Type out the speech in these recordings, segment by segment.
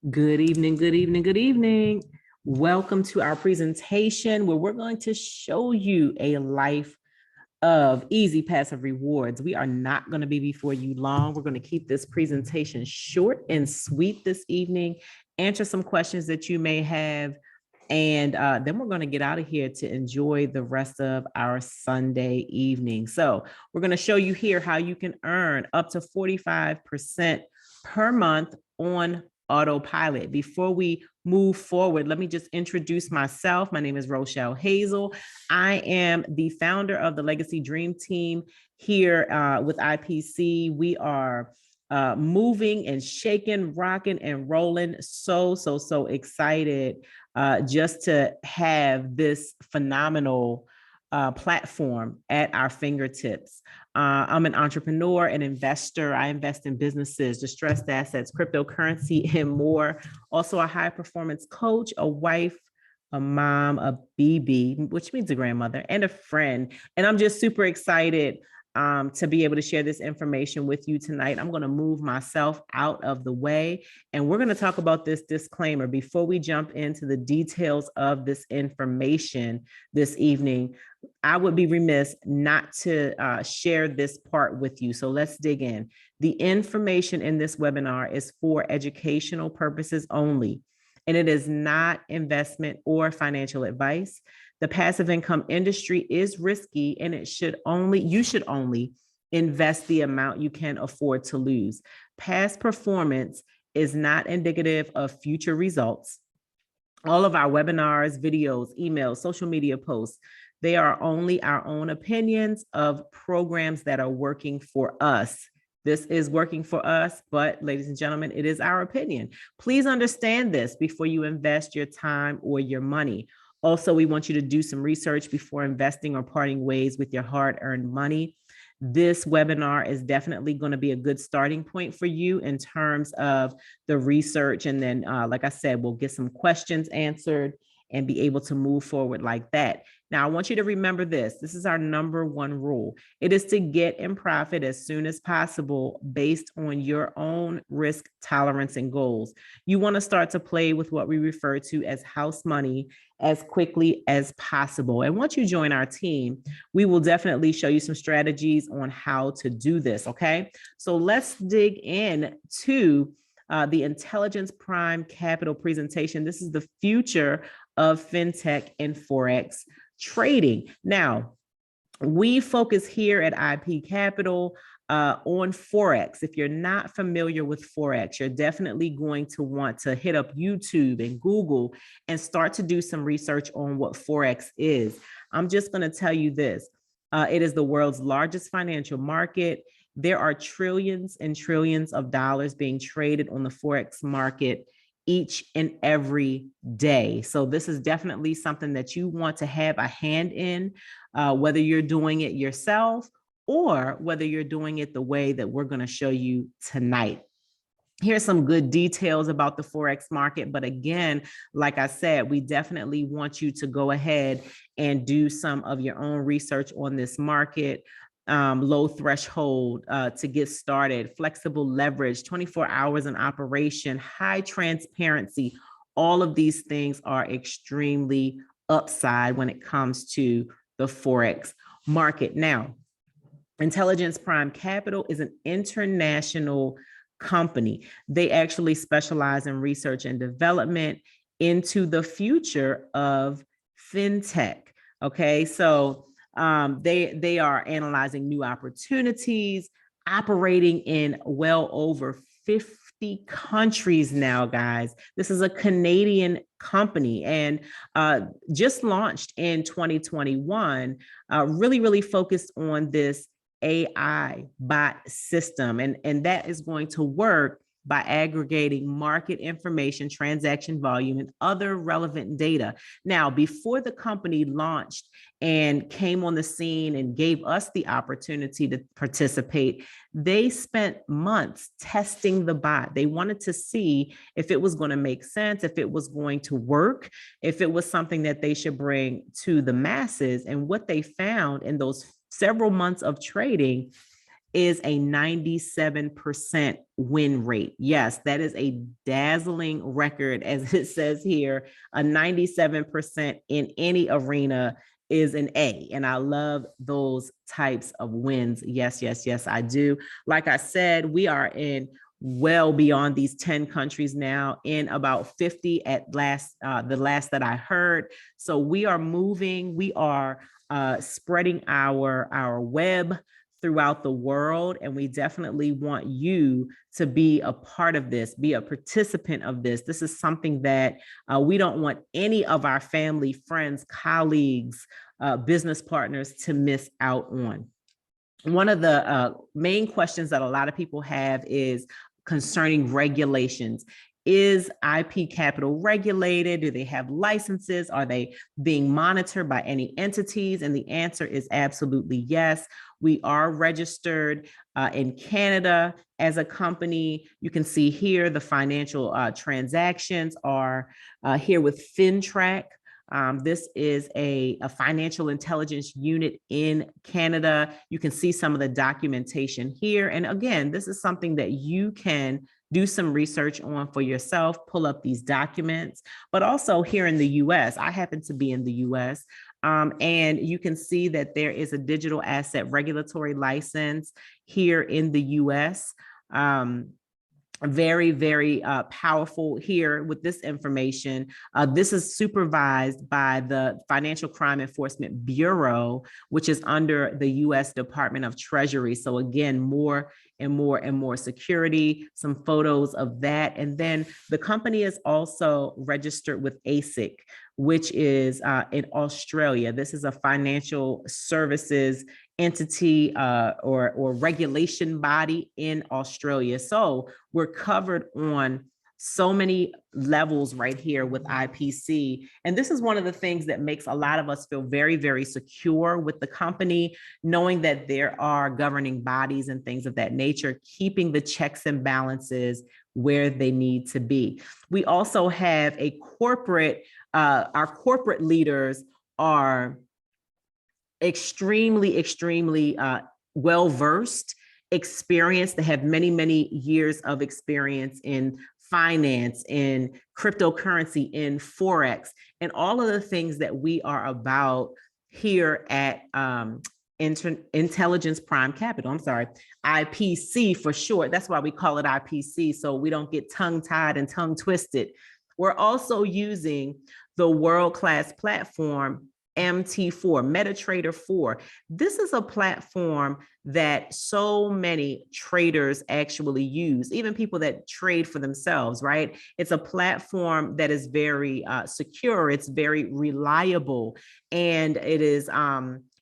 Good evening, good evening, good evening. Welcome to our presentation where we're going to show you a life of easy passive rewards. We are not going to be before you long. We're going to keep this presentation short and sweet this evening, answer some questions that you may have, and then we're going to get out of here to enjoy the rest of our Sunday evening. So we're going to show you here how you can earn up to 45% per month on autopilot. Before we move forward, let me just introduce myself. My name is Rochelle Hazel. I am the founder of the Legacy Dream Team here with IPC. We are moving and shaking, rocking and rolling. So excited just to have this phenomenal platform at our fingertips. I'm an entrepreneur, an investor. I invest in businesses, distressed assets, cryptocurrency, and more. Also a high performance coach, a wife, a mom, a BB, which means a grandmother, and a friend. And I'm just super excited to be able to share this information with you tonight. I'm going to move myself out of the way, and we're going to talk about this disclaimer before we jump into the details of this information this evening. I would be remiss not to share this part with you. So let's dig in. The information in this webinar is for educational purposes only, and it is not investment or financial advice. The passive income industry is risky, and you should only invest the amount you can afford to lose. Past performance is not indicative of future results. All of our webinars, videos, emails, social media posts, they are only our own opinions of programs that are working for us. This is working for us, but ladies and gentlemen, it is our opinion. Please understand this before you invest your time or your money. Also, we want you to do some research before investing or parting ways with your hard-earned money. This webinar is definitely going to be a good starting point for you in terms of the research. And then, like I said, we'll get some questions answered and be able to move forward like that. Now, I want you to remember this. This is our number one rule. It is to get in profit as soon as possible based on your own risk tolerance and goals. You want to start to play with what we refer to as house money as quickly as possible. And once you join our team, we will definitely show you some strategies on how to do this, okay? So let's dig in to the Intelligence Prime Capital presentation. This is the future of fintech and Forex trading. Now, we focus here at IP Capital on Forex. If you're not familiar with Forex, you're definitely going to want to hit up YouTube and Google and start to do some research on what Forex is. I'm just going to tell you this. It is the world's largest financial market. There are trillions and trillions of dollars being traded on the Forex market each and every day. So this is definitely something that you want to have a hand in, whether you're doing it yourself or whether you're doing it the way that we're going to show you tonight. Here's some good details about the Forex market. But again, like I said, we definitely want you to go ahead and do some of your own research on this market. Low threshold to get started, flexible leverage, 24 hours in operation, high transparency. All of these things are extremely upside when it comes to the Forex market. Now, Intelligence Prime Capital is an international company. They actually specialize in research and development into the future of fintech. Okay, so they are analyzing new opportunities, operating in well over 50 countries now, guys. This is a Canadian company and just launched in 2021, really focused on this AI bot system. And that is going to work by aggregating market information, transaction volume, and other relevant data. Now, before the company launched and came on the scene and gave us the opportunity to participate, they spent months testing the bot. They wanted to see if it was going to make sense, if it was going to work, if it was something that they should bring to the masses. And what they found in those several months of trading is a 97% win rate. Yes, that is a dazzling record, as it says here. A 97% in any arena is an A. And I love those types of wins. Yes, yes, yes, I do. Like I said, we are in well beyond these 10 countries now, in about 50 at last, the last that I heard. So we are moving, we are spreading our web throughout the world. And we definitely want you to be a part of this, be a participant of this. This is something that we don't want any of our family, friends, colleagues, business partners to miss out on. One of the main questions that a lot of people have is concerning regulations. Is IP Capital regulated? Do they have licenses? Are they being monitored by any entities? And the answer is absolutely yes. We are registered in Canada as a company. You can see here the financial transactions are here with FinTrack. This is a financial intelligence unit in Canada. You can see some of the documentation here. And again, this is something that you can do some research on for yourself, pull up these documents, but also here in the US, I happen to be in the US, and you can see that there is a digital asset regulatory license here in the US. Very, very powerful here with this information. This is supervised by the Financial Crime Enforcement Bureau, which is under the US Department of Treasury. So again, more and more and more security, some photos of that. And then the company is also registered with ASIC, which is in Australia. This is a financial services entity or regulation body in Australia. So we're covered on so many levels right here with IPC. And this is one of the things that makes a lot of us feel very, very secure with the company, knowing that there are governing bodies and things of that nature, keeping the checks and balances where they need to be. We also have a corporate, our corporate leaders are extremely well-versed, experienced. They have many, many years of experience in finance, in cryptocurrency, in Forex, and all of the things that we are about here at Intelligence Prime Capital. I'm sorry, IPC for short. That's why we call it IPC, so we don't get tongue-tied and tongue-twisted. We're also using the world-class platform MT4, MetaTrader 4. This is a platform that so many traders actually use, even people that trade for themselves, right? It's a platform that is very secure, it's very reliable, and it is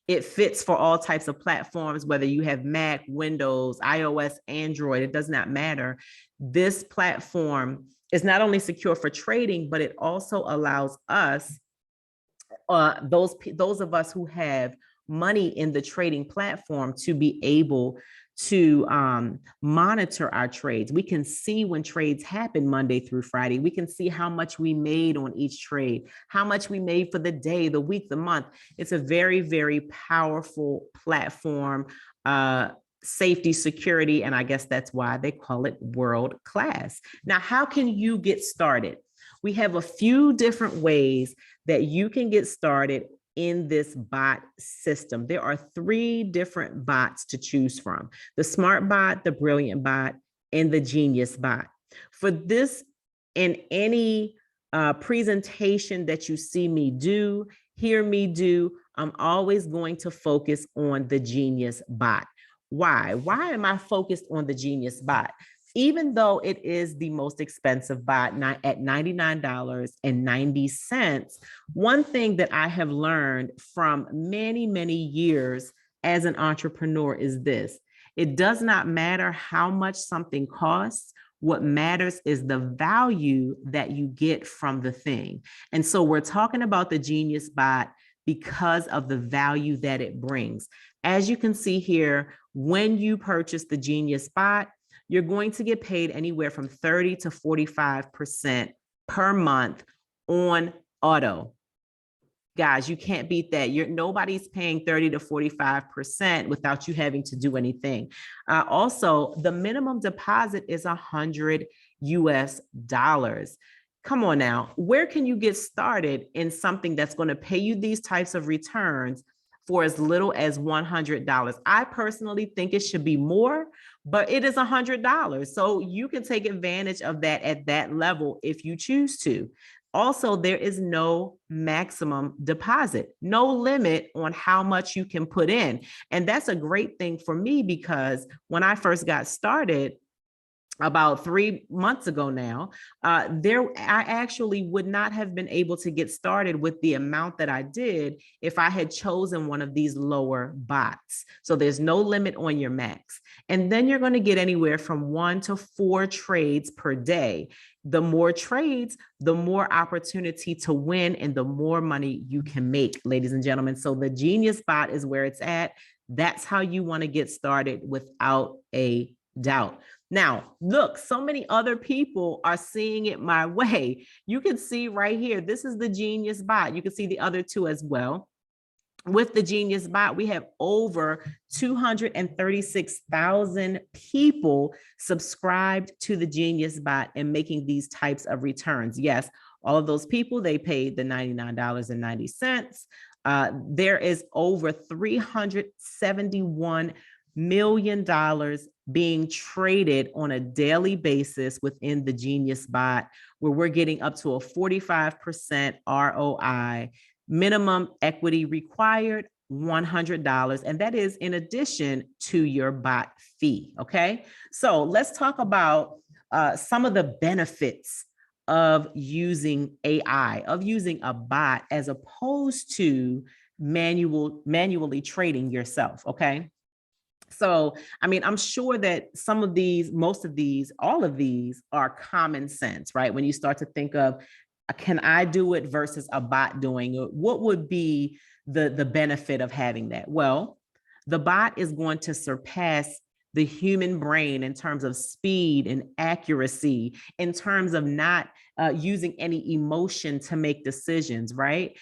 it fits for all types of platforms, whether you have Mac, Windows, iOS, Android, it does not matter. This platform is not only secure for trading, but it also allows us, those of us who have money in the trading platform, to be able to monitor our trades. We can see when trades happen Monday through Friday. We can see how much we made on each trade, how much we made for the day, the week, the month. It's a very, very powerful platform, safety, security, and I guess that's why they call it world class. Now, how can you get started? We have a few different ways that you can get started in this bot system. There are 3 different bots to choose from: the smart bot, the brilliant bot, and the genius bot. For this, in any presentation that you see me do, hear me do, I'm always going to focus on the genius bot. Why? Why am I focused on the genius bot? Even though it is the most expensive bot at $99.90, one thing that I have learned from many, many years as an entrepreneur is this: it does not matter how much something costs. What matters is the value that you get from the thing. And so we're talking about the Genius Bot because of the value that it brings. As you can see here, when you purchase the Genius Bot, you're going to get paid anywhere from 30 to 45% per month on auto. Guys, you can't beat that. Nobody's paying 30 to 45% without you having to do anything. Also, the minimum deposit is $100 US. Come on now, where can you get started in something that's going to pay you these types of returns for as little as $100? I personally think it should be more, but it is $100. So you can take advantage of that at that level if you choose to. Also, there is no maximum deposit, no limit on how much you can put in. And that's a great thing for me, because when I first got started, about 3 months ago now, I actually would not have been able to get started with the amount that I did if I had chosen one of these lower bots. So there's no limit on your max. And then you're going to get anywhere from 1 to 4 trades per day. The more trades, the more opportunity to win and the more money you can make, ladies and gentlemen. So the Genius Bot is where it's at. That's how you want to get started without a doubt. Now, look, so many other people are seeing it my way. You can see right here, this is the Genius Bot. You can see the other two as well. With the Genius Bot, we have over 236,000 people subscribed to the Genius Bot and making these types of returns. Yes, all of those people, they paid the $99.90. There is over $371 million being traded on a daily basis within the Genius Bot, where we're getting up to a 45% ROI. Minimum equity required, $100. And that is in addition to your bot fee. Okay. So let's talk about some of the benefits of using AI, of using a bot as opposed to manually trading yourself. Okay. So, I mean, I'm sure that some of these, most of these, all of these are common sense, right? When you start to think of, can I do it versus a bot doing it? What would be the benefit of having that? Well, the bot is going to surpass the human brain in terms of speed and accuracy, in terms of not using any emotion to make decisions, right?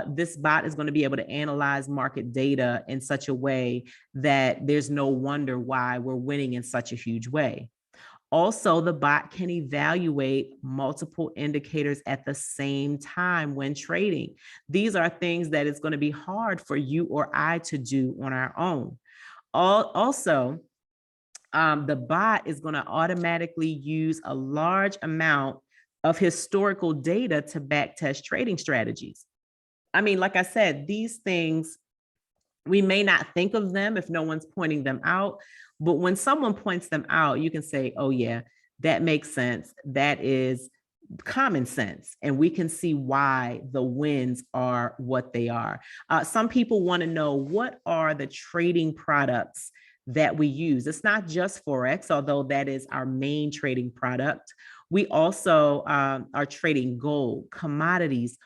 This bot is going to be able to analyze market data in such a way that there's no wonder why we're winning in such a huge way. Also, the bot can evaluate multiple indicators at the same time when trading. These are things that it's going to be hard for you or I to do on our own. Also, the bot is going to automatically use a large amount of historical data to backtest trading strategies. I mean, like I said, these things, we may not think of them if no one's pointing them out, but when someone points them out, you can say, oh yeah, that makes sense. That is common sense. And we can see why the wins are what they are. Some people want to know, what are the trading products that we use? It's not just Forex, although that is our main trading product. We also are trading gold, commodities,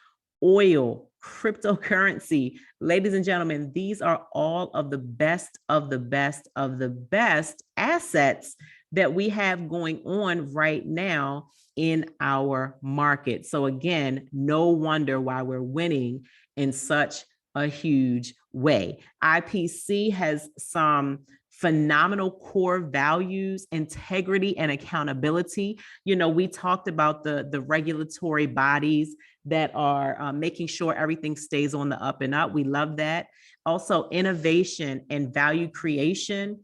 oil, cryptocurrency. Ladies and gentlemen, these are all of the best of the best of the best assets that we have going on right now in our market. So again, no wonder why we're winning in such a huge way. IPC has some phenomenal core values: integrity and accountability. You know, we talked about the regulatory bodies that are making sure everything stays on the up and up. We love that. Also, innovation and value creation.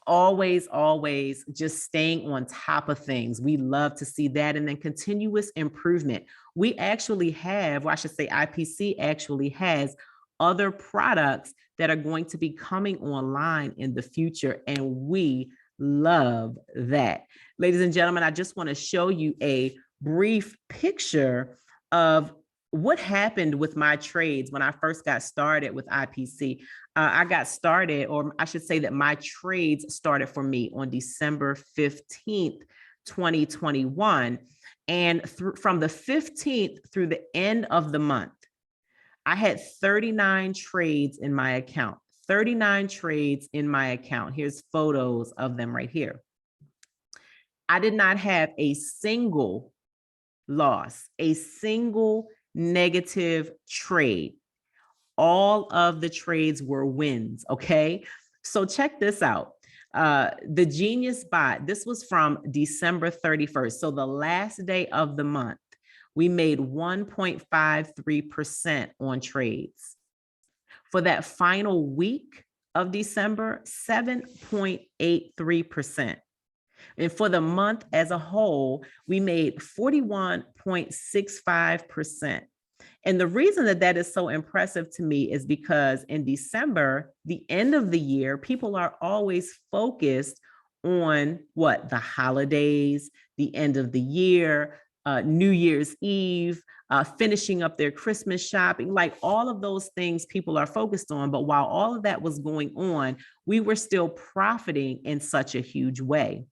Always just staying on top of things. We love to see that. And then continuous improvement. We actually have, or I should say IPC actually has other products that are going to be coming online in the future. And we love that. Ladies and gentlemen, I just want to show you a brief picture of what happened with my trades when I first got started with IPC. I got started, or I should say that my trades started for me on December 15th, 2021. And from the 15th through the end of the month, I had 39 trades in my account, 39 trades in my account. Here's photos of them right here. I did not have a single loss, a single negative trade. All of the trades were wins, okay? So check this out. The Genius Bot, this was from December 31st. So the last day of the month, we made 1.53% on trades. For that final week of December, 7.83%. And for the month as a whole, we made 41.65%. And the reason that that is so impressive to me is because in December, the end of the year, people are always focused on what? The holidays, the end of the year, New Year's Eve, finishing up their Christmas shopping, like all of those things people are focused on. But while all of that was going on, we were still profiting in such a huge way.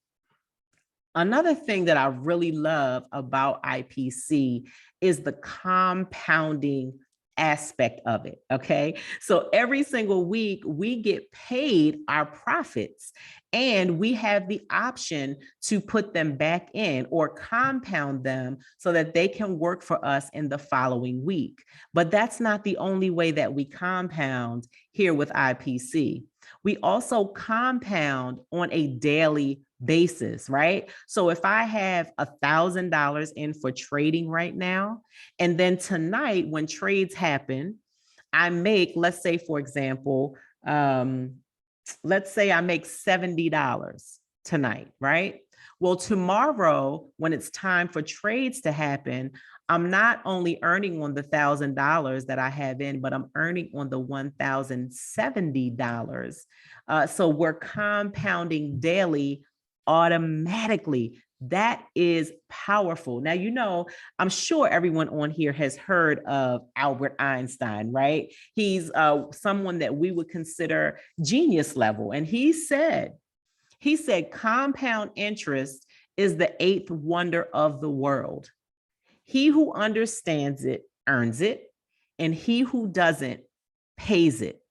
Another thing that I really love about IPC is the compounding aspect of it, okay? So every single week we get paid our profits and we have the option to put them back in or compound them so that they can work for us in the following week. But that's not the only way that we compound here with IPC. We also compound on a daily basis, right? So if I have $1,000 in for trading right now, and then tonight when trades happen, I make, let's say, for example, let's say I make $70 tonight, right? Well, tomorrow, when it's time for trades to happen, I'm not only earning on the $1,000 that I have in, but I'm earning on the $1,070. So we're compounding daily automatically. That is powerful. Now, you know, I'm sure everyone on here has heard of Albert Einstein, right? He's someone that we would consider genius level. And he said, compound interest is the eighth wonder of the world. He who understands it earns it, and he who doesn't pays it.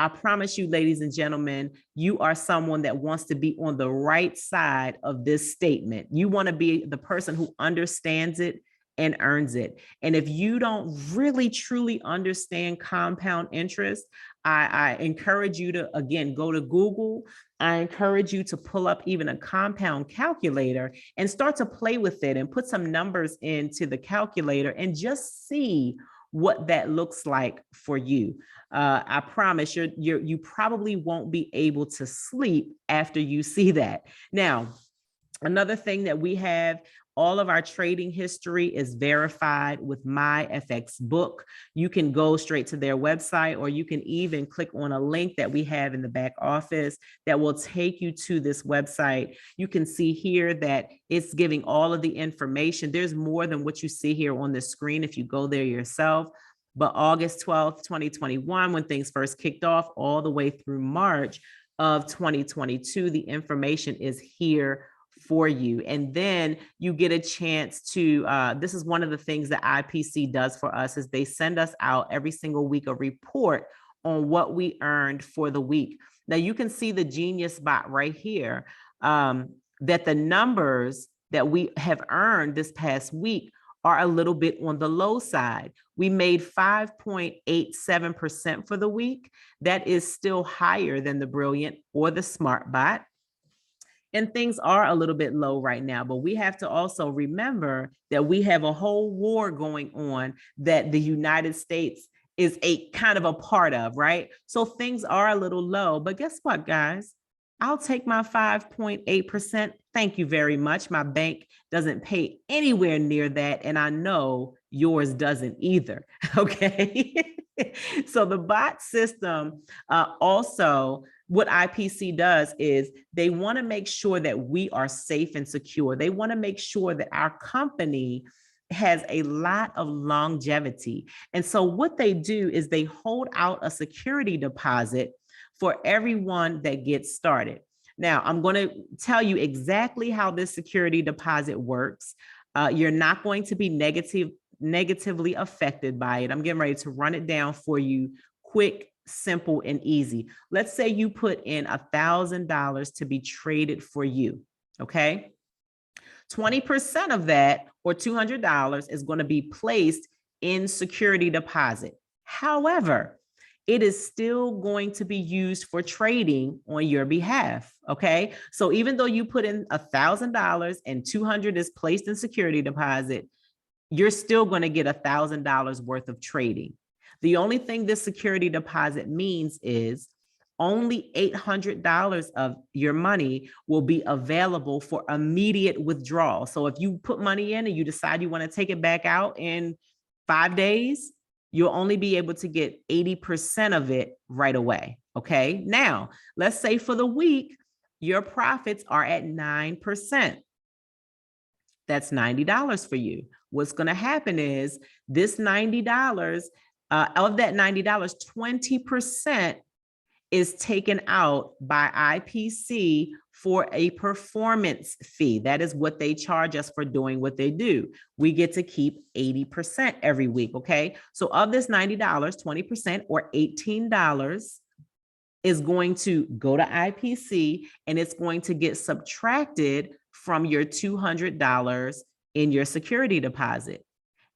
I promise you, ladies and gentlemen, you are someone that wants to be on the right side of this statement. You want to be the person who understands it and earns it. And if you don't really truly understand compound interest, I encourage you to, again, go to Google. I encourage you to pull up even a compound calculator and start to play with it and put some numbers into the calculator and just see what that looks like for you. I promise you probably won't be able to sleep after you see that. Now, another thing that we have, all of our trading history is verified with MyFX Book. You can go straight to their website, or you can even click on a link that we have in the back office that will take you to this website. You can see here that it's giving all of the information. There's more than what you see here on the screen if you go there yourself. But August 12th, 2021, when things first kicked off, all the way through March of 2022, the information is here for you. And then you get a chance to, this is one of the things that IPC does for us, is they send us out every single week a report on what we earned for the week. Now you can see the Genius Bot right here, that the numbers that we have earned this past week are a little bit on the low side. We made 5.87% for the week. That is still higher than the Brilliant or the Smart Bot. And things are a little bit low right now, but we have to also remember that we have a whole war going on that the United States is a kind of a part of, right? So things are a little low, but guess what, guys? I'll take my 5.8%. Thank you very much. My bank doesn't pay anywhere near that, and I know yours doesn't either, okay? So the bot system also, what IPC does is they want to make sure that we are safe and secure. They want to make sure that our company has a lot of longevity. And so what they do is they hold out a security deposit for everyone that gets started. Now, I'm going to tell you exactly how this security deposit works. You're not going to be negatively affected by it. I'm getting ready to run it down for you quick, simple, and easy. Let's say you put in $1,000 to be traded for you, okay? 20% of that, or $200, is going to be placed in security deposit. However, it is still going to be used for trading on your behalf. Okay. So even though you put in $1,000 and $200 is placed in security deposit, you're still going to get $1,000 worth of trading. The only thing this security deposit means is only $800 of your money will be available for immediate withdrawal. So if you put money in and you decide you want to take it back out in 5 days, you'll only be able to get 80% of it right away. Okay. Now, let's say for the week, your profits are at 9%. That's $90 for you. What's going to happen is this $90, of that $90, 20% is taken out by IPC for a performance fee. That is what they charge us for doing what they do. We get to keep 80% every week, okay? So of this $90, 20% or $18 is going to go to IPC, and it's going to get subtracted from your $200 in your security deposit.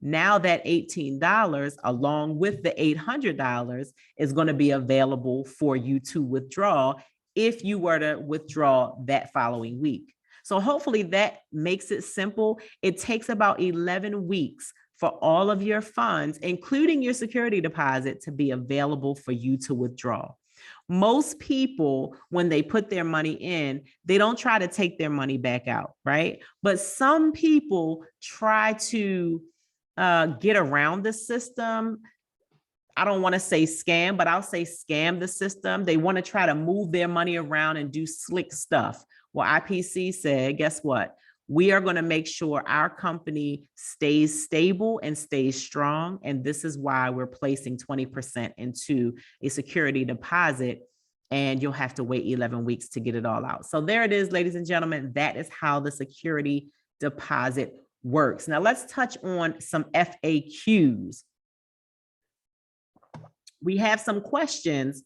Now that $18 along with the $800 is going to be available for you to withdraw if you were to withdraw that following week. So hopefully that makes it simple. It takes about 11 weeks for all of your funds, including your security deposit, to be available for you to withdraw. Most people, when they put their money in, they don't try to take their money back out, right? But some people try to get around the system. I don't want to say scam, but I'll say scam the system. They want to try to move their money around and do slick stuff. Well, IPC said, guess what? We are going to make sure our company stays stable and stays strong. And this is why we're placing 20% into a security deposit, and you'll have to wait 11 weeks to get it all out. So there it is, ladies and gentlemen. That is how the security deposit works. Now let's touch on some FAQs. We have some questions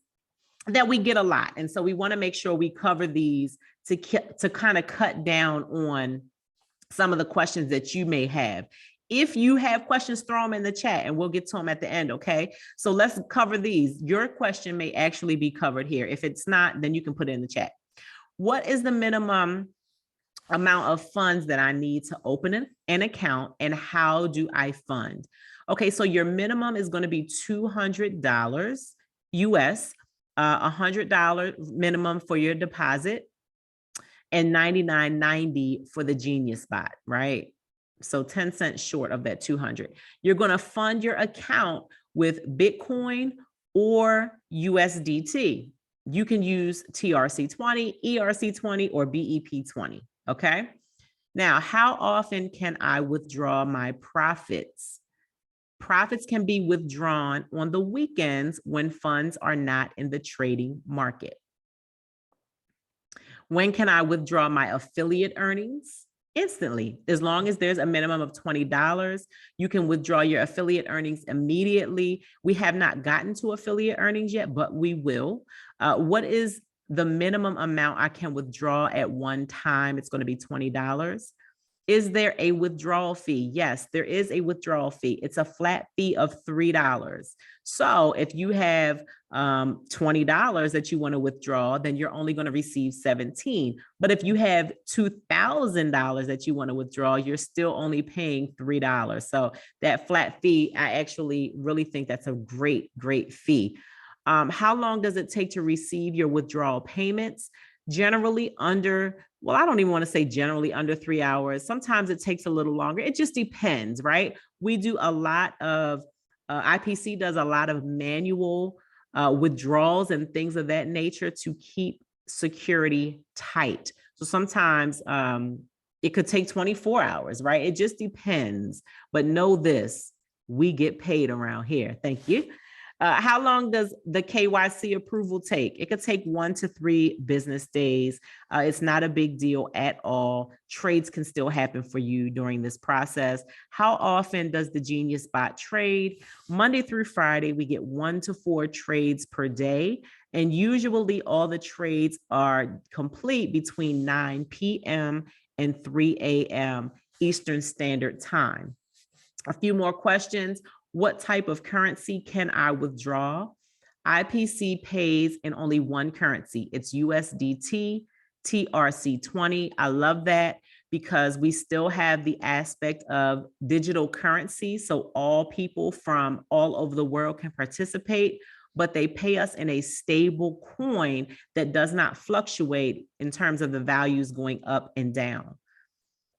that we get a lot. And so we want to make sure we cover these to kind of cut down on some of the questions that you may have. If you have questions, throw them in the chat and we'll get to them at the end, okay? So let's cover these. Your question may actually be covered here. If it's not, then you can put it in the chat. What is the minimum amount of funds that I need to open an account, and how do I fund? Okay, so your minimum is going to be $200 US, $100 minimum for your deposit, and $99.90 for the Genius Bot, right? So 10 cents short of that 200. You're going to fund your account with Bitcoin or USDT. You can use TRC20, ERC20, or BEP20. Okay. Now, how often can I withdraw my profits? Profits can be withdrawn on the weekends when funds are not in the trading market. When can I withdraw my affiliate earnings? Instantly. As long as there's a minimum of $20, you can withdraw your affiliate earnings immediately. We have not gotten to affiliate earnings yet, but we will. What is the minimum amount I can withdraw at one time? It's going to be $20. Is there a withdrawal fee? Yes, there is a withdrawal fee. It's a flat fee of $3. So if you have $20 that you want to withdraw, then you're only going to receive $17. But if you have $2,000 that you want to withdraw, you're still only paying $3. So that flat fee, I actually really think that's a great, great fee. How long does it take to receive your withdrawal payments? Generally under, well, I don't even want to say generally under 3 hours. Sometimes it takes a little longer. It just depends, right? We do a lot of, IPC does a lot of manual withdrawals and things of that nature to keep security tight. So sometimes it could take 24 hours, right? It just depends. But know this, we get paid around here. Thank you. How long does the KYC approval take? It could take 1 to 3 business days. It's not a big deal at all. Trades can still happen for you during this process. How often does the Genius Bot trade? Monday through Friday, we get 1 to 4 trades per day. And usually all the trades are complete between 9 p.m. and 3 a.m. Eastern Standard Time. A few more questions. What type of currency can I withdraw? IPC pays in only one currency. It's USDT, TRC20. I love that because we still have the aspect of digital currency. So all people from all over the world can participate, but they pay us in a stable coin that does not fluctuate in terms of the values going up and down.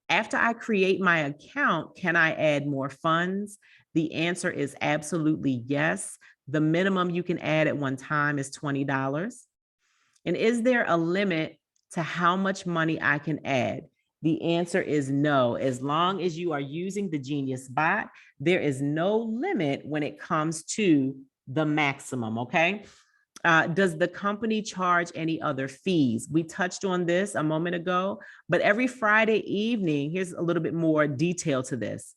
After I create my account, can I add more funds? The answer is absolutely yes. The minimum you can add at one time is $20. And is there a limit to how much money I can add? The answer is no. As long as you are using the Genius bot, there is no limit when it comes to the maximum, okay? Does the company charge any other fees? We touched on this a moment ago, but every Friday evening, here's a little bit more detail to this.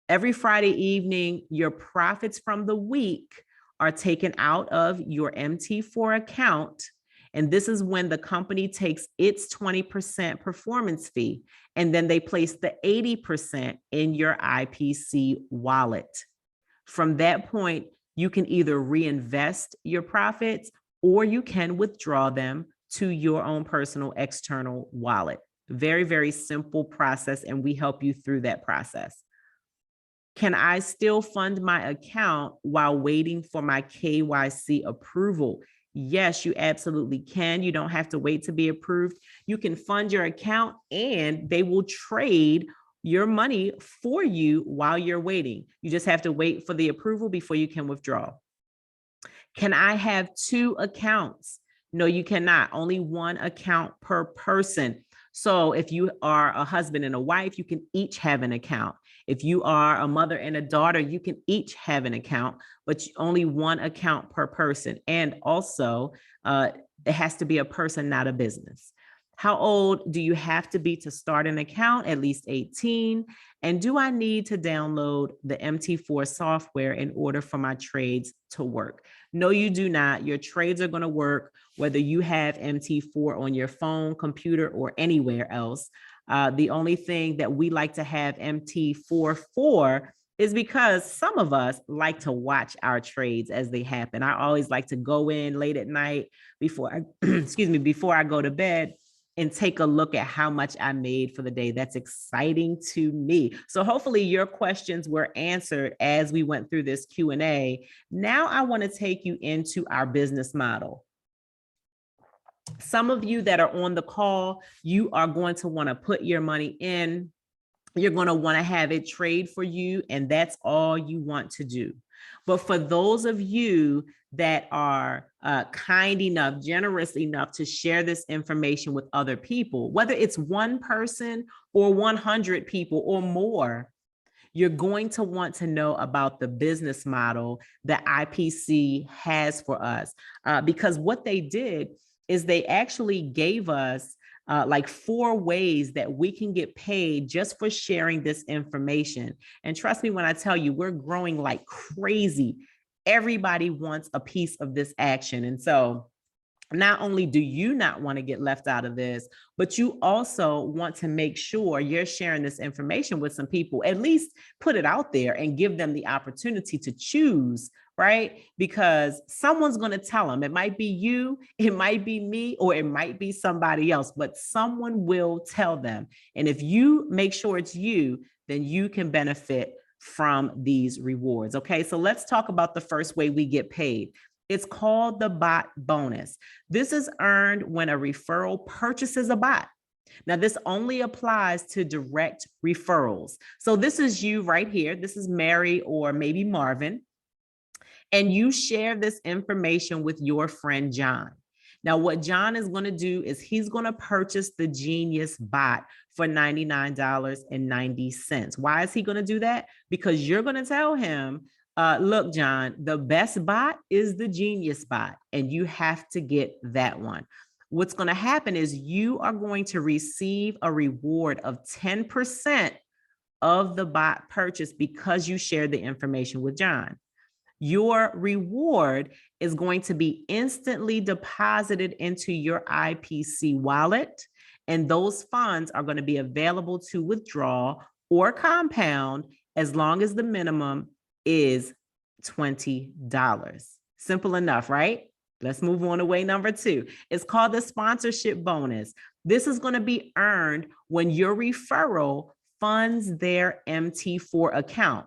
Every Friday evening, your profits from the week are taken out of your MT4 account. And this is when the company takes its 20% performance fee, and then they place the 80% in your IPC wallet. From that point, you can either reinvest your profits or you can withdraw them to your own personal external wallet. Very, very simple process, and we help you through that process. Can I still fund my account while waiting for my KYC approval? Yes, you absolutely can. You don't have to wait to be approved. You can fund your account and they will trade your money for you while you're waiting. You just have to wait for the approval before you can withdraw. Can I have two accounts? No, you cannot. Only one account per person. So if you are a husband and a wife, you can each have an account. If you are a mother and a daughter, you can each have an account, but only one account per person. And also, it has to be a person, not a business. How old do you have to be to start an account? At least 18. And do I need to download the MT4 software in order for my trades to work? No, you do not. Your trades are going to work whether you have MT4 on your phone, computer, or anywhere else. The only thing that we like to have MT4 for is because some of us like to watch our trades as they happen. I always like to go in late at night before I, before I go to bed and take a look at how much I made for the day. That's exciting to me. So hopefully your questions were answered as we went through this Q&A. Now I want to take you into our business model. Some of you that are on the call, you are going to want to put your money in. You're going to want to have it trade for you, and that's all you want to do. But for those of you that are kind enough, generous enough to share this information with other people, whether it's one person or 100 people or more, you're going to want to know about the business model that IPC has for us. Because what they did is they actually gave us like 4 ways that we can get paid just for sharing this information. And trust me when I tell you, we're growing like crazy. Everybody wants a piece of this action. And so not only do you not want to get left out of this, but you also want to make sure you're sharing this information with some people, at least put it out there and give them the opportunity to choose, right? Because someone's going to tell them. It might be you, it might be me, or it might be somebody else, but someone will tell them. And if you make sure it's you, then you can benefit from these rewards. Okay, so let's talk about the first way we get paid. It's called the bot bonus. This is earned when a referral purchases a bot. Now, this only applies to direct referrals. So this is you right here. This is Mary or maybe Marvin. And you share this information with your friend, John. Now, what John is going to do is he's going to purchase the Genius bot for $99.90. Why is he going to do that? Because you're going to tell him, look, John, the best bot is the Genius bot, and you have to get that one. What's going to happen is you are going to receive a reward of 10% of the bot purchase because you shared the information with John. Your reward is going to be instantly deposited into your IPC wallet, and those funds are going to be available to withdraw or compound as long as the minimum is $20. Simple enough, right? Let's move on to way number 2. It's called the sponsorship bonus. This is going to be earned when your referral funds their MT4 account.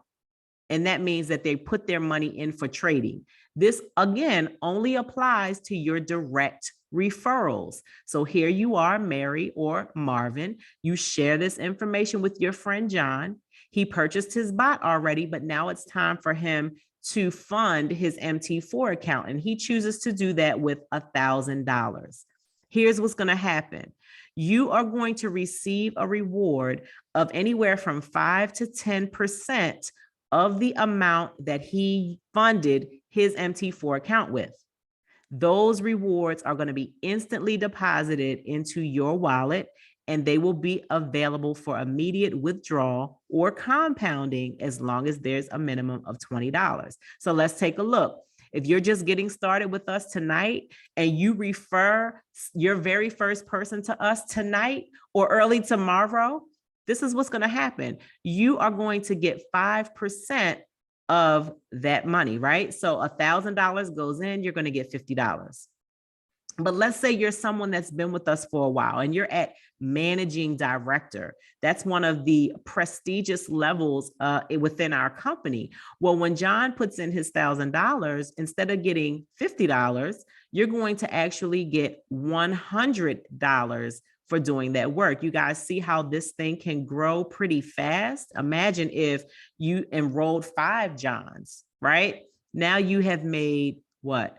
And that means that they put their money in for trading. This, again, only applies to your direct referrals. So here you are, Mary or Marvin. You share this information with your friend John. He purchased his bot already, but now it's time for him to fund his MT4 account. And he chooses to do that with $1,000. Here's what's going to happen. You are going to receive a reward of anywhere from 5 to 10% of the amount that he funded his MT4 account with. Those rewards are going to be instantly deposited into your wallet, and they will be available for immediate withdrawal or compounding as long as there's a minimum of $20. So let's take a look. If you're just getting started with us tonight and you refer your very first person to us tonight or early tomorrow, this is what's going to happen. You are going to get 5% of that money, right? So $1,000 goes in, you're going to get $50. But let's say you're someone that's been with us for a while and you're at managing director. That's one of the prestigious levels within our company. Well, when John puts in his $1,000, instead of getting $50, you're going to actually get $100 for doing that work. You guys see how this thing can grow pretty fast? Imagine if you enrolled 5 Johns, right? Now you have made what?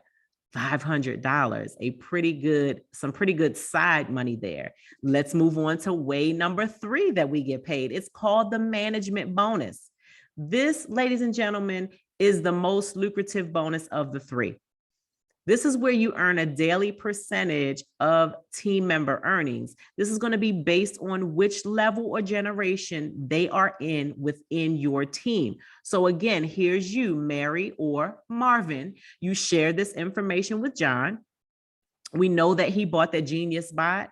$500, some pretty good side money there. Let's move on to way number 3 that we get paid. It's called the management bonus. This, ladies and gentlemen, is the most lucrative bonus of the 3. This is where you earn a daily percentage of team member earnings. This is going to be based on which level or generation they are in within your team. So again, here's you, Mary or Marvin. You share this information with John. We know that he bought that Genius bot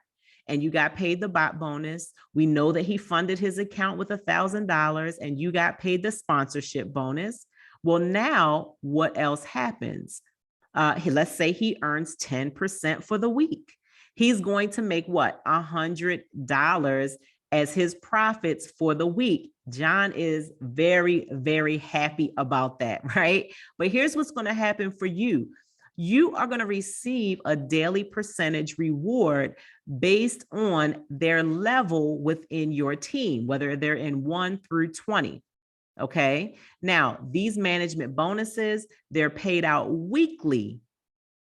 and you got paid the bot bonus. We know that he funded his account with $1,000 and you got paid the sponsorship bonus. Well, now what else happens? Let's say he earns 10% for the week. He's going to make what? $100 as his profits for the week. John is very, very happy about that, right? But here's what's going to happen for you. You are going to receive a daily percentage reward based on their level within your team, whether they're in 1 through 20. Okay. Now, these management bonuses, they're paid out weekly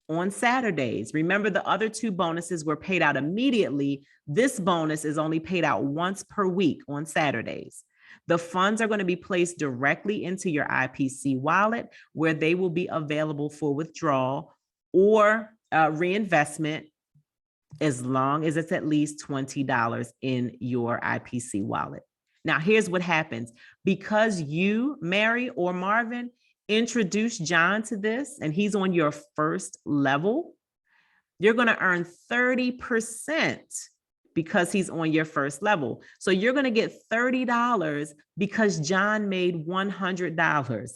on Saturdays. Remember, the other 2 bonuses were paid out immediately. This bonus is only paid out once per week on Saturdays. The funds are going to be placed directly into your IPC wallet, where they will be available for withdrawal or reinvestment, as long as it's at least $20 in your IPC wallet. Now, here's what happens. Because you, Mary or Marvin, introduced John to this and he's on your first level, you're going to earn 30% because he's on your first level. So you're going to get $30 because John made $100.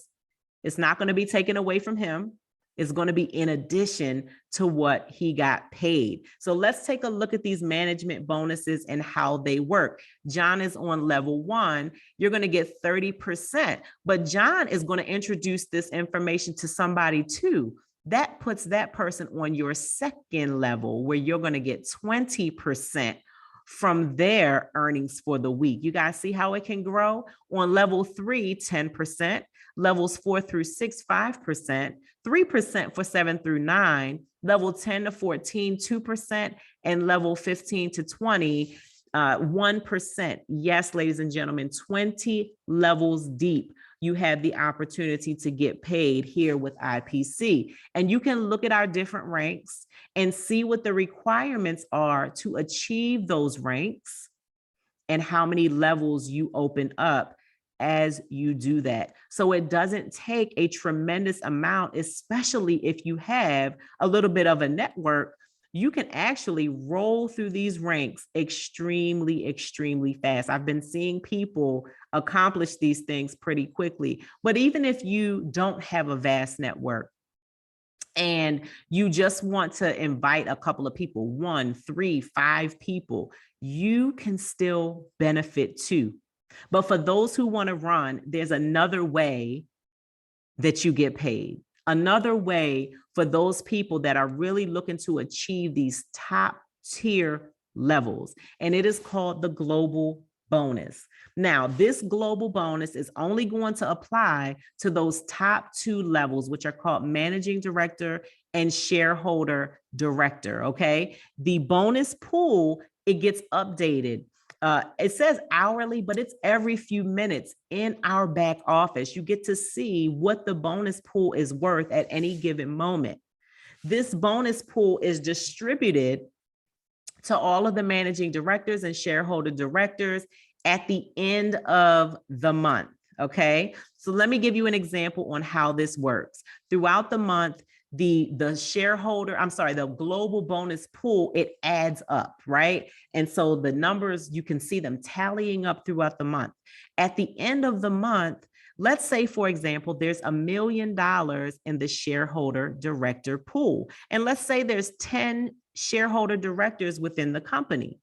It's not going to be taken away from him. It's going to be in addition to what he got paid. So let's take a look at these management bonuses and how they work. John is on level 1. You're going to get 30%, but John is going to introduce this information to somebody too. That puts that person on your second level, where you're going to get 20% from their earnings for the week. You guys see how it can grow? On level 3, 10%, levels 4 through 6, 5%, 3% for 7 through 9, level 10 to 14, 2%, and level 15 to 20, 1%. Yes, ladies and gentlemen, 20 levels deep, you have the opportunity to get paid here with IPC. And you can look at our different ranks and see what the requirements are to achieve those ranks and how many levels you open up as you do that. So it doesn't take a tremendous amount, especially if you have a little bit of a network, you can actually roll through these ranks extremely, extremely fast. I've been seeing people accomplish these things pretty quickly. But even if you don't have a vast network, and you just want to invite a couple of people, 1, 3, 5 people, you can still benefit too. But for those who want to run, there's another way that you get paid. Another way for those people that are really looking to achieve these top tier levels, and it is called the global bonus. Now, this global bonus is only going to apply to those top 2 levels, which are called managing director and shareholder director. Okay. The bonus pool, it gets updated. It says hourly, but it's every few minutes in our back office. You get to see what the bonus pool is worth at any given moment. This bonus pool is distributed to all of the managing directors and shareholder directors at the end of the month. Okay, so let me give you an example on how this works. Throughout the month, the global bonus pool, it adds up, right? And so the numbers, you can see them tallying up throughout the month. At the end of the month, let's say, for example, there's $1 million in the shareholder director pool. And let's say there's 10 shareholder directors within the company.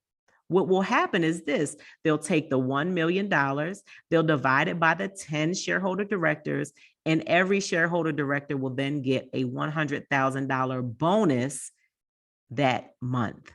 What will happen is this: they'll take the $1 million, they'll divide it by the 10 shareholder directors, and every shareholder director will then get a $100,000 bonus that month.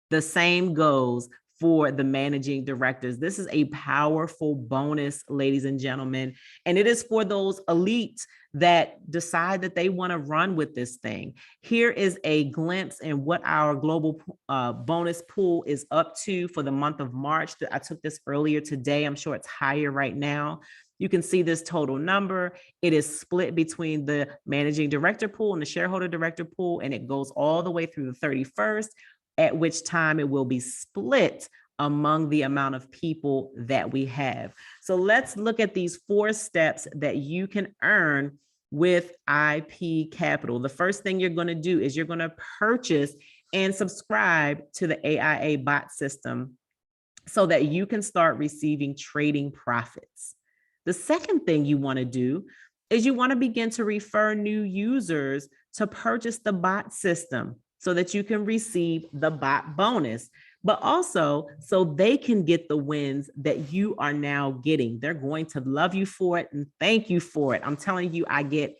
The same goes for the managing directors. This is a powerful bonus, ladies and gentlemen, and it is for those elites that decide that they want to run with this thing. Here is a glimpse in what our global bonus pool is up to for the month of March. I took this earlier today. I'm sure it's higher right now. You can see this total number. It is split between the managing director pool and the shareholder director pool, and it goes all the way through the 31st, at which time it will be split among the amount of people that we have. So let's look at these 4 steps that you can earn with IP Capital. The first thing you're going to do is you're going to purchase and subscribe to the AIA bot system so that you can start receiving trading profits. The second thing you want to do is you want to begin to refer new users to purchase the bot system so that you can receive the bot bonus, but also so they can get the wins that you are now getting. They're going to love you for it and thank you for it. I'm telling you, I get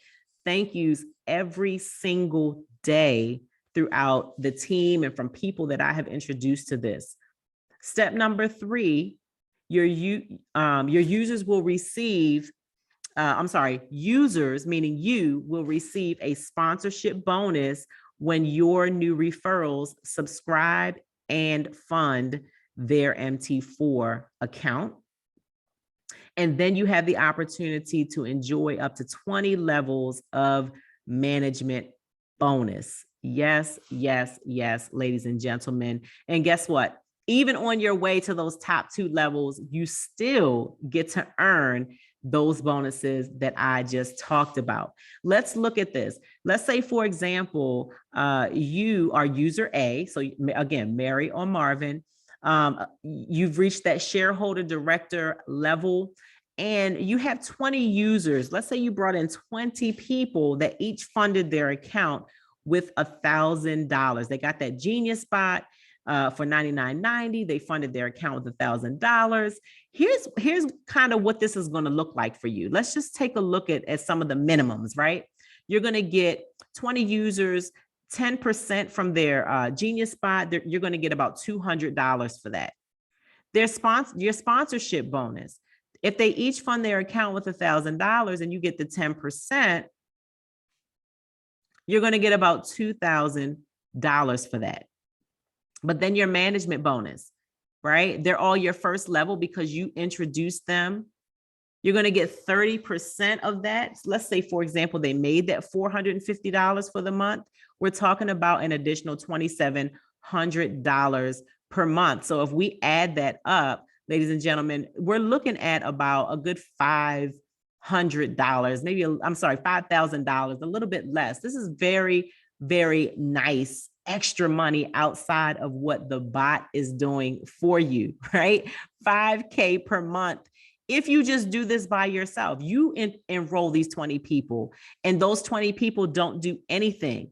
thank yous every single day throughout the team and from people that I have introduced to this. Step number 3, your users will receive users, meaning you, will receive a sponsorship bonus when your new referrals subscribe and fund their MT4 account. And then you have the opportunity to enjoy up to 20 levels of management bonus. Yes, yes, yes, ladies and gentlemen. And guess what? Even on your way to those top 2 levels, you still get to earn those bonuses that I just talked about. Let's look at this. Let's say, for example, you are user A. So again, Mary or Marvin, you've reached that shareholder director level and you have 20 users. Let's say you brought in 20 people that each funded their account with $1,000. They got that Genius spot for $99.90. They funded their account with $1,000. Here's kind of what this is going to look like for you. Let's just take a look at some of the minimums, right? You're going to get 20 users, 10% from their Genius spot. You're going to get about $200 for that. Your sponsorship bonus. If they each fund their account with $1,000 and you get the 10%, you're going to get about $2,000 for that. But then your management bonus, right? They're all your first level because you introduced them. You're going to get 30% of that. Let's say, for example, they made that $450 for the month. We're talking about an additional $2,700 per month. So if we add that up, ladies and gentlemen, we're looking at about a good $500, maybe, I'm sorry, $5,000, a little bit less. This is very, very nice extra money outside of what the bot is doing for you, right? 5K per month. If you just do this by yourself, you enroll these 20 people, and those 20 people don't do anything.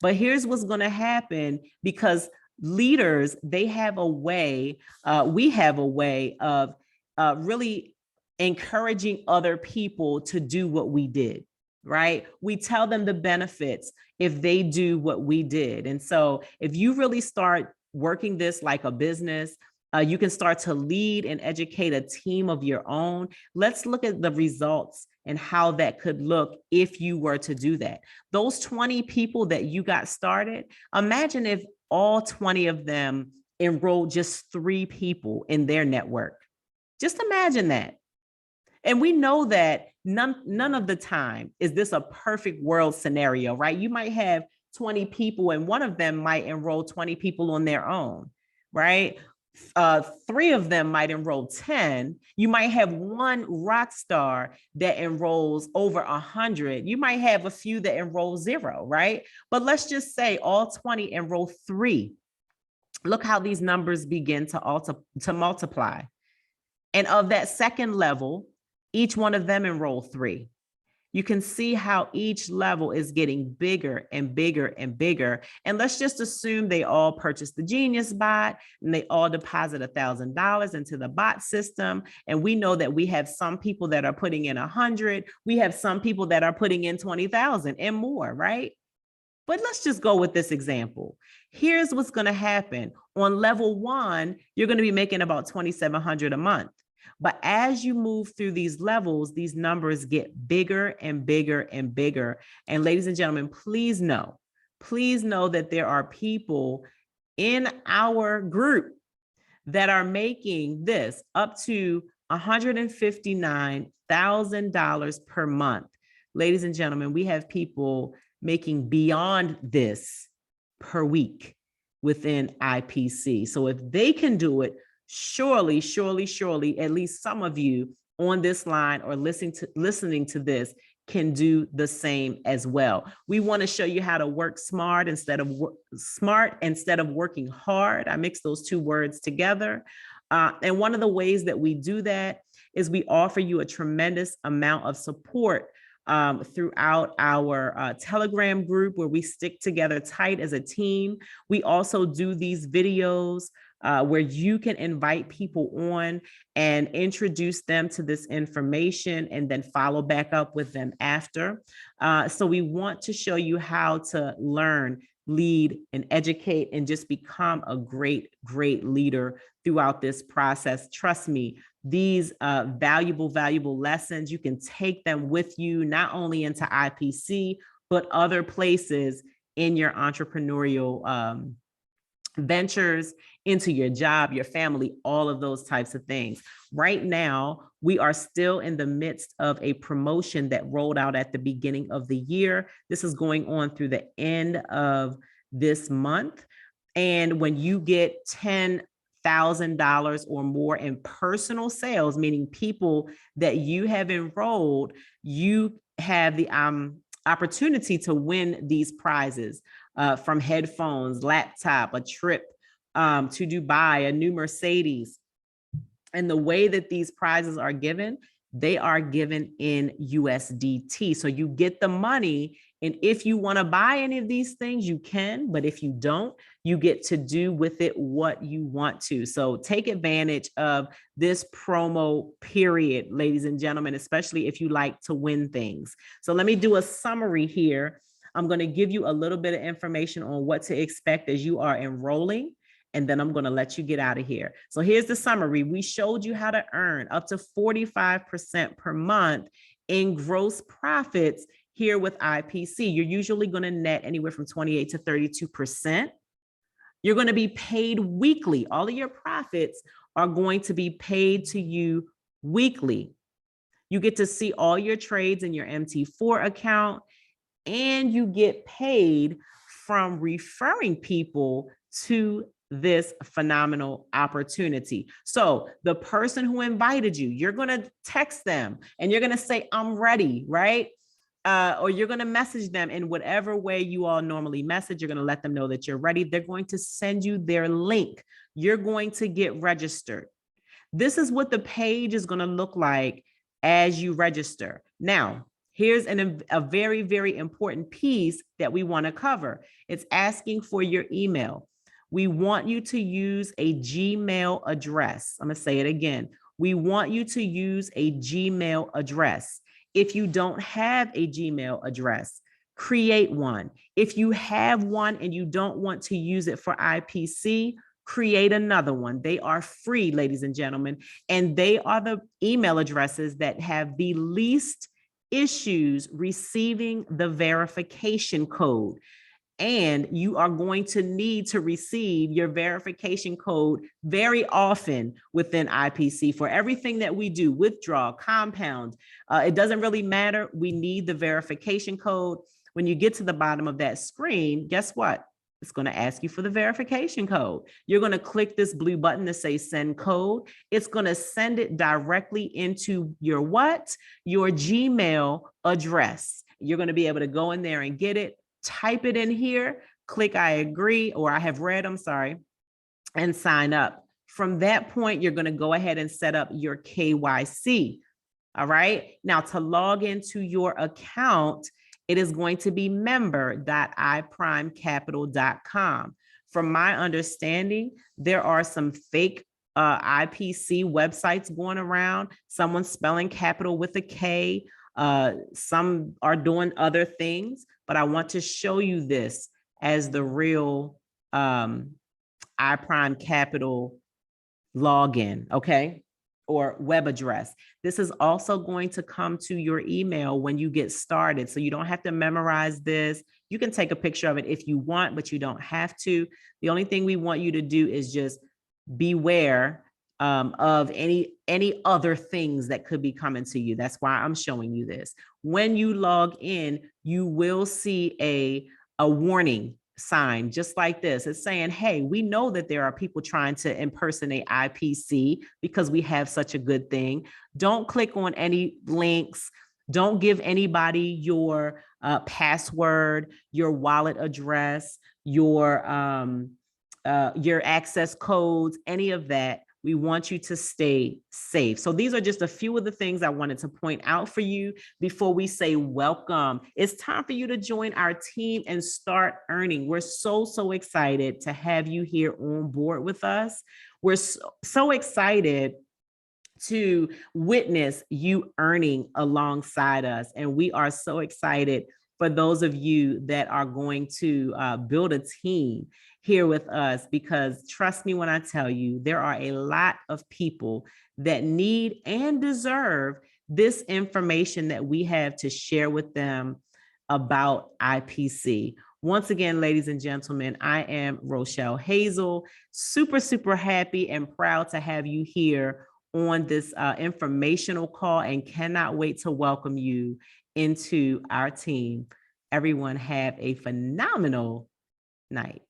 But here's what's going to happen, because leaders, they have a way, we have a way of really encouraging other people to do what we did, right? We tell them the benefits if they do what we did. And so if you really start working this like a business, you can start to lead and educate a team of your own. Let's look at the results and how that could look if you were to do that. Those 20 people that you got started, imagine if all 20 of them enrolled just 3 people in their network. Just imagine that. And we know that none of the time is this a perfect world scenario, right? You might have 20 people and one of them might enroll 20 people on their own, right? 3 of them might enroll 10. You might have one rock star that enrolls over 100. You might have a few that enroll 0, right? But let's just say all 20 enroll 3. Look how these numbers begin to multiply. And of that second level, each one of them enroll 3. You can see how each level is getting bigger and bigger and bigger. And let's just assume they all purchased the Genius bot and they all deposit $1,000 into the bot system. And we know that we have some people that are putting in 100. We have some people that are putting in 20,000 and more, right? But let's just go with this example. Here's what's going to happen. On level 1, you're going to be making about $2,700 a month. But as you move through these levels, these numbers get bigger and bigger and bigger. And ladies and gentlemen, please know that there are people in our group that are making this up to $159,000 per month. Ladies and gentlemen, we have people making beyond this per week within IPC. So if they can do it, surely, at least some of you on this line or listening to this can do the same as well. We want to show you how to work smart instead of working hard. I mix those 2 words together. And one of the ways that we do that is we offer you a tremendous amount of support throughout our Telegram group, where we stick together tight as a team. We also do these videos where you can invite people on and introduce them to this information and then follow back up with them after. So we want to show you how to learn, lead, and educate and just become a great leader throughout this process. Trust me, these valuable lessons, you can take them with you, not only into IPC, but other places in your entrepreneurial ventures, into your job, your family, all of those types of things. Right now, we are still in the midst of a promotion that rolled out at the beginning of the year. This is going on through the end of this month. And when you get $10,000 or more in personal sales, meaning people that you have enrolled, you have the opportunity to win these prizes from headphones, laptop, a trip to Dubai, a new Mercedes. And the way that these prizes are given, they are given in USDT. So you get the money. And if you want to buy any of these things, you can. But if you don't, you get to do with it what you want to. So take advantage of this promo period, ladies and gentlemen, especially if you like to win things. So let me do a summary here. I'm going to give you a little bit of information on what to expect as you are enrolling. And then I'm going to let you get out of here. So here's the summary. We showed you how to earn up to 45% per month in gross profits here with IPC. You're usually going to net anywhere from 28 to 32%. You're going to be paid weekly. All of your profits are going to be paid to you weekly. You get to see all your trades in your MT4 account, and you get paid from referring people to this phenomenal opportunity. So the person who invited you, you're going to text them and you're going to say, I'm ready, right? or you're going to message them in whatever way you all normally message. You're going to let them know that you're ready. They're going to send you their link. You're going to get registered. This is what the page is going to look like as you register. Now, here's a very, very important piece that we want to cover. It's asking for your email. We want you to use a Gmail address. I'm going to say it again. We want you to use a Gmail address. If you don't have a Gmail address, create one. If you have one and you don't want to use it for IPC, create another one. They are free, ladies and gentlemen, and they are the email addresses that have the least issues receiving the verification code. And you are going to need to receive your verification code very often within IPC for everything that we do, withdraw, compound. It doesn't really matter. We need the verification code. When you get to the bottom of that screen, guess what? It's going to ask you for the verification code. You're going to click this blue button to say send code. It's going to send it directly into your what? Your Gmail address. You're going to be able to go in there and get it. Type it in here, click I agree, or I have read, I'm sorry, and sign up. From that point, you're going to go ahead and set up your KYC. All right. Now to log into your account, it is going to be member.iprimecapital.com. From my understanding, there are some fake IPC websites going around. Someone's spelling capital with a K. Some are doing other things, but I want to show you this as the real iPrime Capital login, okay, or web address. This is also going to come to your email when you get started, so you don't have to memorize this. You can take a picture of it if you want, but you don't have to. The only thing we want you to do is just beware of any other things that could be coming to you. That's why I'm showing you this. When you log in, you will see a warning sign just like this. It's saying, hey, we know that there are people trying to impersonate IPC because we have such a good thing. Don't click on any links. Don't give anybody your password, your wallet address, your access codes, any of that. We want you to stay safe. So these are just a few of the things I wanted to point out for you before we say welcome. It's time for you to join our team and start earning. We're so excited to have you here on board with us. We're so excited to witness you earning alongside us. And we are so excited for those of you that are going to build a team here with us, because trust me when I tell you, there are a lot of people that need and deserve this information that we have to share with them about IPC. Once again, ladies and gentlemen, I am Rochelle Hazel, super happy and proud to have you here on this informational call, and cannot wait to welcome you into our team. Everyone have a phenomenal night.